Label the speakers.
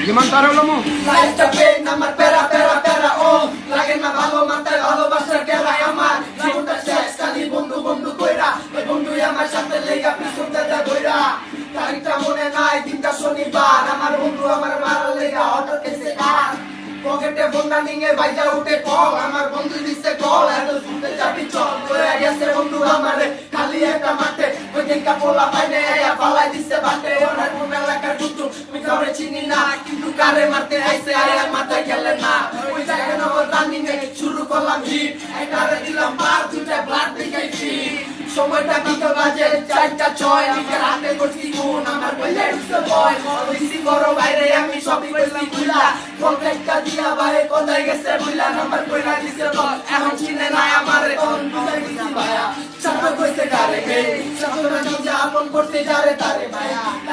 Speaker 1: Gimana taruh lo mu?
Speaker 2: Life campaign আমার প্যারা প্যারা প্যারা ও লাগে না ভালো মাথায় ভালোবাসার কেরা আমার জীবনটা শেষ খালি বন্ধু বন্ধু কইরা ওই বন্ধুই আমার সাথে লেগা পিছন দাদা বইরা তারিখটা মনে নাই দিনটা শনিবার আমার বন্ধু আমার মারার লেগা অটো কেসে কার পকেটে বন্ধা নিয়ে বাইজা উঠে কল আমার বন্ধু দিচ্ছে কল এত শুনতে যাবি চল হয়ে গেছে বন্ধু আমারে খালি একটা মাঠে ওই দিনটা পোলা পাইনে আয়া পালাই দিচ্ছে বাটে ওনার কোন এলাকার দুটো আমি কাউরে চিনি না কিন্তু কারে মারতে আইছে আয়া মাথায় গেলে না ওই জায়গায় আমার রানিং এ শুরু করলাম হিট একটারে দিলাম পার দুইটা ব্লাড দেখাইছি সময়টা বিকেল বাজে 4:06 নিজের হাতে করছি ফোন আমার বইলে উঠছে বয় দিছি বড় বাইরে আমি সবই কইছি খুলা কন্ট্রাক্টটা দিয়া ভাই কোথায় গেছে বুইলা নাম্বার কইরা দিছে বল এখন চিনে না আমারে কোন বুঝাই দিছি ভাইয়া চাপা কইছে কারে হে চাপা না যা আপন করতে যারে তারে ভাইয়া